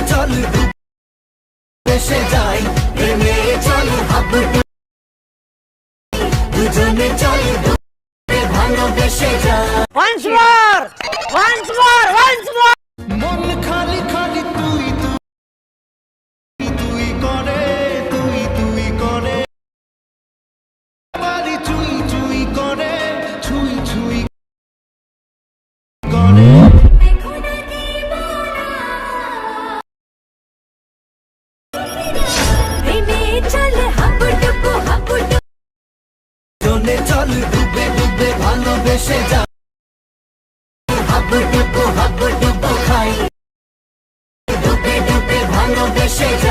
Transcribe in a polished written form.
চল দেশে যাই, প্রেমে চল হাবুডুবু, দুজনে চল ভালোবেসে যাই। Once more, once more, once more. মন খালি খালি তুই তুই তুই করে, তুই তুই করে, বাড়ি চুই চুই করে, ছুই ছুই করে। প্রেমে চল হাবুডুবু হাবুডুবু, দুজনে চল ডুবে ডুবে ভালোবেসে যাই, হাবুডুবু হাবুডুবু খাই, ডুবে ডুবে ভালোবেসে যাই।